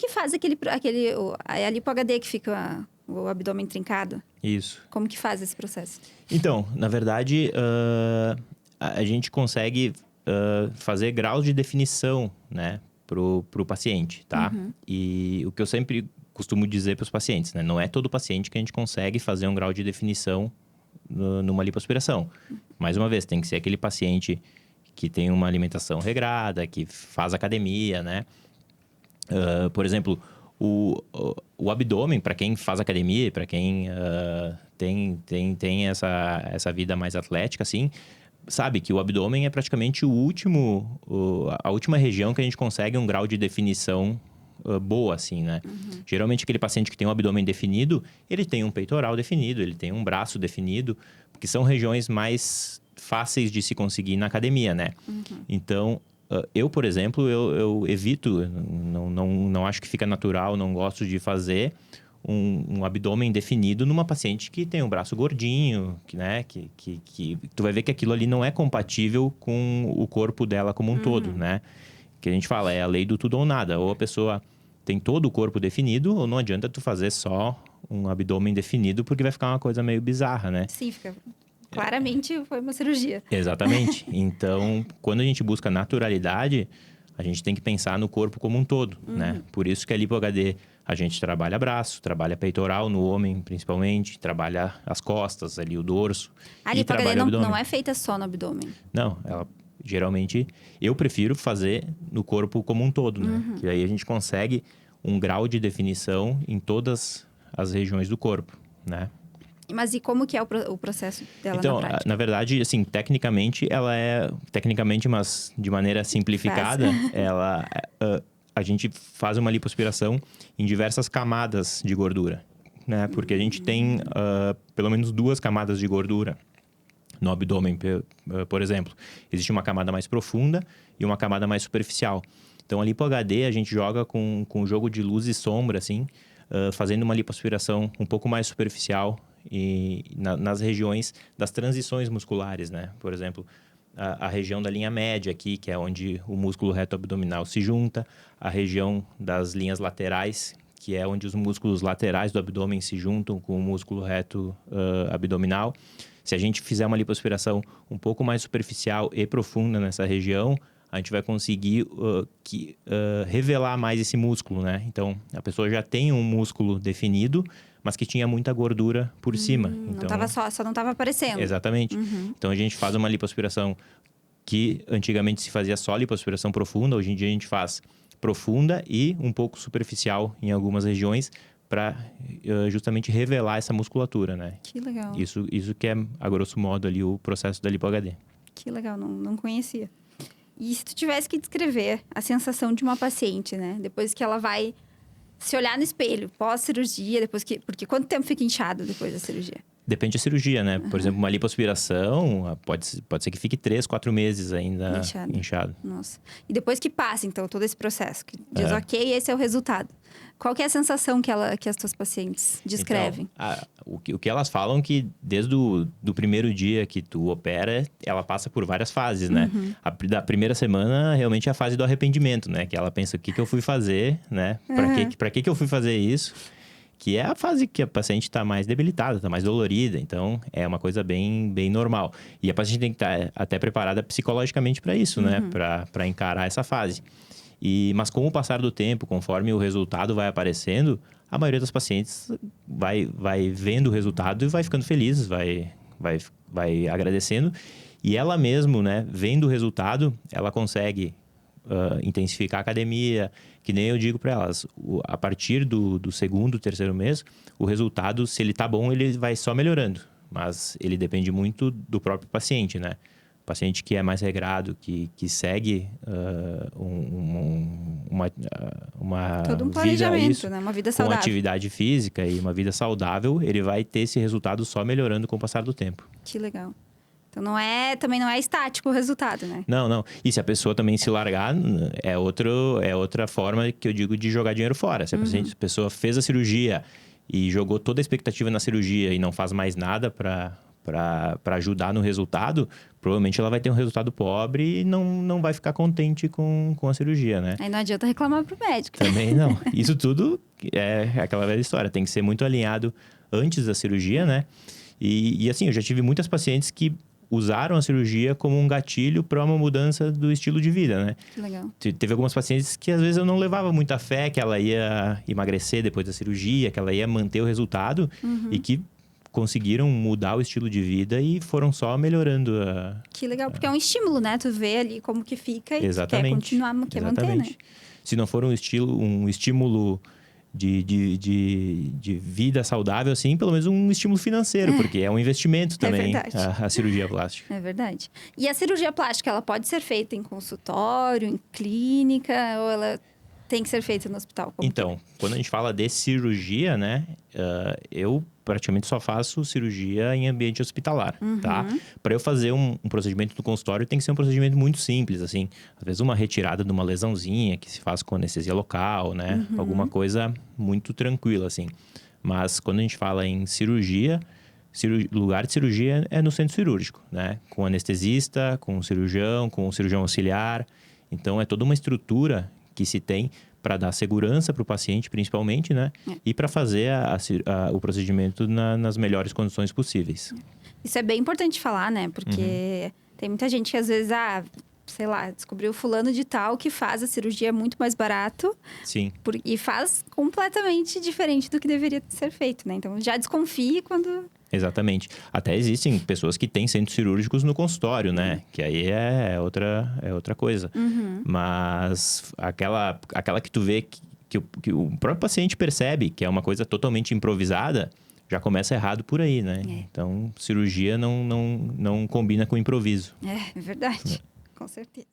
que faz a lipo-HD que fica o abdômen trincado? Isso. Como que faz esse processo? Então, na verdade, a gente consegue fazer graus de definição, né, pro paciente, tá? E o que eu sempre costumo dizer para os pacientes, né? Não é todo paciente que a gente consegue fazer um grau de definição numa lipoaspiração. Mais uma vez, tem que ser aquele paciente que tem uma alimentação regrada, que faz academia, né? Por exemplo, o abdômen, para quem faz academia, para quem tem essa vida mais atlética, assim, sabe que o abdômen é praticamente a última região que a gente consegue um grau de definição boa, assim, né? Geralmente, aquele paciente que tem um abdômen definido, ele tem um peitoral definido, ele tem um braço definido, porque são regiões mais fáceis de se conseguir na academia, né? Então, eu, por exemplo, eu evito, não acho que fica natural, não gosto de fazer um abdômen definido numa paciente que tem um braço gordinho, né? Que tu vai ver que aquilo ali não é compatível com o corpo dela como um todo, né? Que a gente fala, é a lei do tudo ou nada. Ou a pessoa tem todo o corpo definido, ou não adianta tu fazer só um abdômen definido, porque vai ficar uma coisa meio bizarra, né? Sim, fica... Claramente foi uma cirurgia. Exatamente. Então, quando a gente busca naturalidade, a gente tem que pensar no corpo como um todo, né? Por isso que a lipo-HD, a gente trabalha braço, trabalha peitoral no homem, principalmente, trabalha as costas, ali o dorso. A e lipo-HD trabalha o abdômen. não é feita só no abdômen. Não, ela geralmente eu prefiro fazer no corpo como um todo, né? Que aí a gente consegue um grau de definição em todas as regiões do corpo, né? Mas e como que é o processo dela Então, na prática? na verdade, assim, tecnicamente, mas de maneira simplificada, a gente faz uma lipoaspiração em diversas camadas de gordura, né? Porque a gente tem pelo menos 2 camadas de gordura no abdômen, por exemplo. Existe uma camada mais profunda e uma camada mais superficial. Então, a lipo-HD, a gente joga com jogo de luz e sombra, assim, fazendo uma lipoaspiração um pouco mais superficial e nas regiões das transições musculares, né? Por exemplo, a região da linha média aqui, que é onde o músculo reto abdominal se junta, a região das linhas laterais, que é onde os músculos laterais do abdômen se juntam com o músculo reto abdominal. Se a gente fizer uma lipoaspiração um pouco mais superficial e profunda nessa região, a gente vai conseguir revelar mais esse músculo, né? Então, a pessoa já tem um músculo definido, mas que tinha muita gordura por cima. Então, não tava só não estava aparecendo. Exatamente. Então, a gente faz uma lipoaspiração que antigamente se fazia só lipoaspiração profunda. Hoje em dia, a gente faz profunda e um pouco superficial em algumas regiões para justamente revelar essa musculatura, né? Que legal. Isso que é, a grosso modo, ali o processo da lipo-HD. Que legal, não conhecia. E se tu tivesse que descrever a sensação de uma paciente, né? Depois que ela vai se olhar no espelho, pós-cirurgia, porque quanto tempo fica inchado depois da cirurgia? Depende da cirurgia, né? Por exemplo, uma lipoaspiração, pode ser que fique 3, 4 meses ainda inchado. Nossa. E depois que passa, então, todo esse processo, que diz, ok, esse é o resultado. Qual que é a sensação que as tuas pacientes descrevem? Então, o que elas falam que desde do primeiro dia que tu opera, ela passa por várias fases, né? Da primeira semana, realmente é a fase do arrependimento, né? Que ela pensa, o que eu fui fazer, né? Pra que eu fui fazer isso? Que é a fase que a paciente está mais debilitada, está mais dolorida. Então, é uma coisa bem, bem normal. E a paciente tem que estar até preparada psicologicamente para isso, né? Para encarar essa fase. Mas com o passar do tempo, conforme o resultado vai aparecendo, a maioria das pacientes vai vendo o resultado e vai ficando feliz, vai agradecendo. E ela mesmo, né? Vendo o resultado, ela consegue intensificar a academia, que nem eu digo para elas, a partir do segundo, terceiro mês, o resultado, se ele tá bom, ele vai só melhorando, mas ele depende muito do próprio paciente, né? O paciente que é mais regrado, que segue todo um planejamento, né? Uma vida saudável. Com atividade física e uma vida saudável, ele vai ter esse resultado só melhorando com o passar do tempo. Que legal. Então, também não é estático o resultado, né? Não. E se a pessoa também se largar, é outra forma que eu digo de jogar dinheiro fora. Se a pessoa fez a cirurgia e jogou toda a expectativa na cirurgia e não faz mais nada para para ajudar no resultado, provavelmente ela vai ter um resultado pobre e não vai ficar contente com a cirurgia, né? Aí não adianta reclamar pro médico. Também não. Isso tudo é aquela velha história. Tem que ser muito alinhado antes da cirurgia, né? E assim, eu já tive muitas pacientes que usaram a cirurgia como um gatilho para uma mudança do estilo de vida, né? Que legal. Teve algumas pacientes que às vezes eu não levava muita fé que ela ia emagrecer depois da cirurgia, que ela ia manter o resultado e que conseguiram mudar o estilo de vida e foram só melhorando a... Que legal, porque é um estímulo, né? Tu vê ali como que fica e tu quer continuar, quer manter, né? Se não for um estímulo de vida saudável, assim, pelo menos um estímulo financeiro, porque é um investimento também, a cirurgia plástica. É verdade. E a cirurgia plástica, ela pode ser feita em consultório, em clínica, ou ela tem que ser feita no hospital? Então, quando a gente fala de cirurgia, né, eu praticamente só faço cirurgia em ambiente hospitalar, tá? Para eu fazer um procedimento no consultório, tem que ser um procedimento muito simples, assim. Às vezes uma retirada de uma lesãozinha que se faz com anestesia local, né? Alguma coisa muito tranquila, assim. Mas quando a gente fala em cirurgia, lugar de cirurgia é no centro cirúrgico, né? Com anestesista, com cirurgião auxiliar. Então, é toda uma estrutura que se tem para dar segurança para o paciente, principalmente, né? E para fazer o procedimento nas melhores condições possíveis. Isso é bem importante falar, né? Porque tem muita gente que às vezes, sei lá, descobriu fulano de tal que faz a cirurgia muito mais barato. Sim. E faz completamente diferente do que deveria ser feito, né? Então, já desconfie quando... Exatamente. Até existem pessoas que têm centros cirúrgicos no consultório, né? Que aí é outra coisa. Mas aquela que tu vê que o próprio paciente percebe que é uma coisa totalmente improvisada, já começa errado por aí, né? Então, cirurgia não combina com improviso. É verdade. Com certeza.